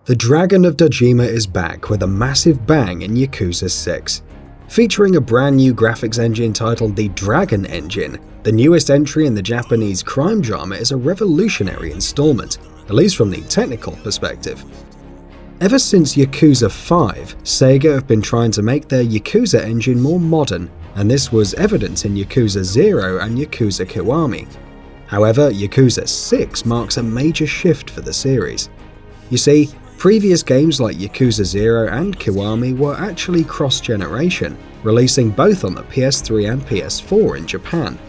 The Dragon of Dojima is back with a massive bang in Yakuza 6. Featuring a brand new graphics engine titled the Dragon Engine, the newest entry in the Japanese crime drama is a revolutionary installment, at least from the technical perspective. Ever since Yakuza 5, Sega have been trying to make their Yakuza engine more modern, and this was evident in Yakuza 0 and Yakuza Kiwami. However, Yakuza 6 marks a major shift for the series. You see, previous games like Yakuza 0 and Kiwami were actually cross-generation, releasing both on the PS3 and PS4 in Japan.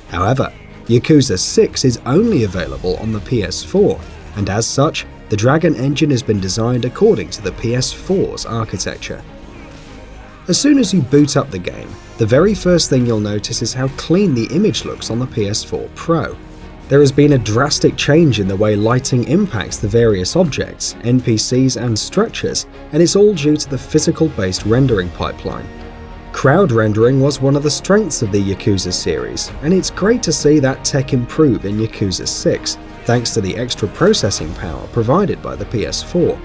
However, Yakuza 6 is only available on the PS4, and as such, the Dragon engine has been designed according to the PS4's architecture. As soon as you boot up the game, the very first thing you'll notice is how clean the image looks on the PS4 Pro. There has been a drastic change in the way lighting impacts the various objects, NPCs and structures, and it's all due to the physical-based rendering pipeline. Crowd rendering was one of the strengths of the Yakuza series, and it's great to see that tech improve in Yakuza 6, thanks to the extra processing power provided by the PS4.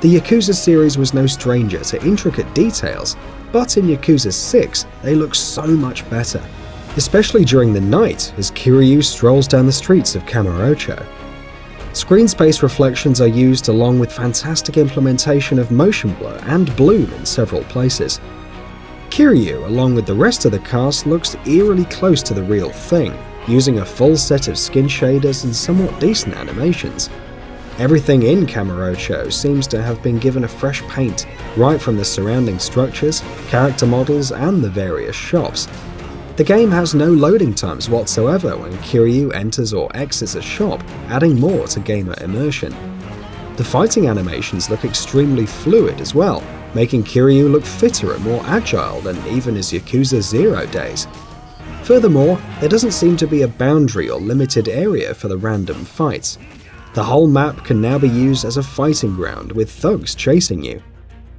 The Yakuza series was no stranger to intricate details, but in Yakuza 6 they look so much better, especially during the night as Kiryu strolls down the streets of Kamurocho. Screen space reflections are used along with fantastic implementation of motion blur and bloom in several places. Kiryu, along with the rest of the cast, looks eerily close to the real thing, using a full set of skin shaders and somewhat decent animations. Everything in Kamurocho seems to have been given a fresh paint, right from the surrounding structures, character models, and the various shops. The game has no loading times whatsoever when Kiryu enters or exits a shop, adding more to gamer immersion. The fighting animations look extremely fluid as well, making Kiryu look fitter and more agile than even his Yakuza 0 days. Furthermore, there doesn't seem to be a boundary or limited area for the random fights. The whole map can now be used as a fighting ground with thugs chasing you.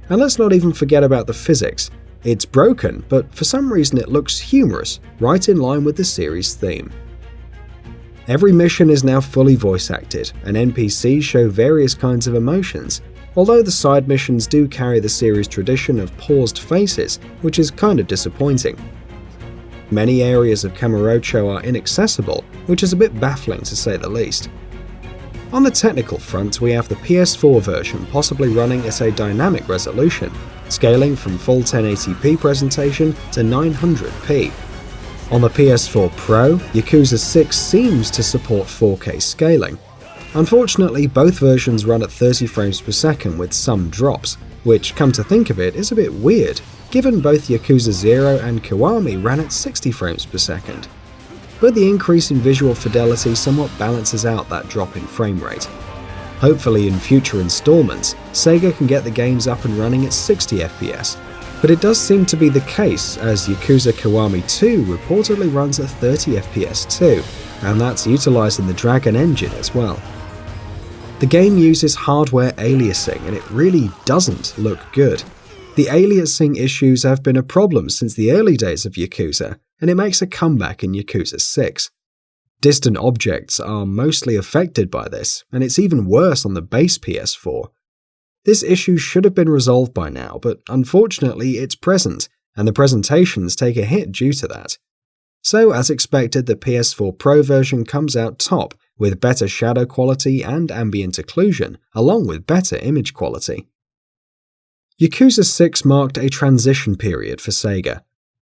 And let's not even forget about the physics. It's broken, but for some reason it looks humorous, right in line with the series' theme. Every mission is now fully voice acted, and NPCs show various kinds of emotions, although the side missions do carry the series' tradition of paused faces, which is kind of disappointing. Many areas of Kamurocho are inaccessible, which is a bit baffling to say the least. On the technical front, we have the PS4 version possibly running at a dynamic resolution, scaling from full 1080p presentation to 900p. On the PS4 Pro, Yakuza 6 seems to support 4K scaling. Unfortunately, both versions run at 30 frames per second with some drops, which, come to think of it, is a bit weird, given both Yakuza 0 and Kiwami ran at 60 frames per second. But the increase in visual fidelity somewhat balances out that drop in frame rate. Hopefully in future installments, Sega can get the games up and running at 60 FPS, but it does seem to be the case as Yakuza Kiwami 2 reportedly runs at 30 FPS too, and that's utilising the Dragon engine as well. The game uses hardware aliasing and it really doesn't look good. The aliasing issues have been a problem since the early days of Yakuza, and it makes a comeback in Yakuza 6. Distant objects are mostly affected by this, and it's even worse on the base PS4. This issue should have been resolved by now, but unfortunately it's present, and the presentations take a hit due to that. So as expected, the PS4 Pro version comes out top, with better shadow quality and ambient occlusion, along with better image quality. Yakuza 6 marked a transition period for Sega.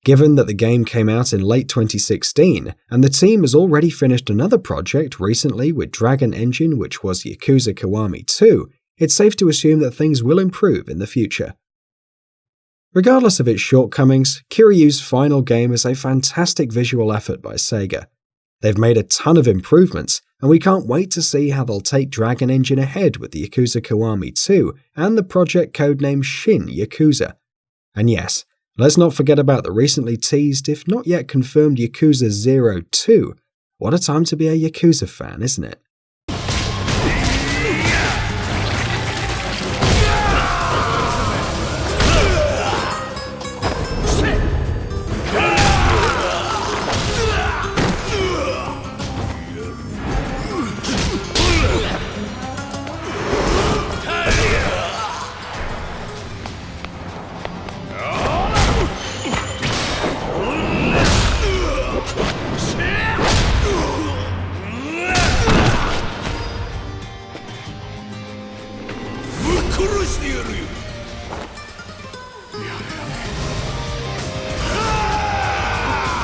Given that the game came out in late 2016, and the team has already finished another project recently with Dragon Engine, which was Yakuza Kiwami 2, it's safe to assume that things will improve in the future. Regardless of its shortcomings, Kiryu's final game is a fantastic visual effort by Sega. They've made a ton of improvements, and we can't wait to see how they'll take Dragon Engine ahead with the Yakuza Kiwami 2 and the project codenamed Shin Yakuza. And yes, let's not forget about the recently teased, if not yet confirmed, Yakuza 0 2. What a time to be a Yakuza fan, isn't it? してやるよ。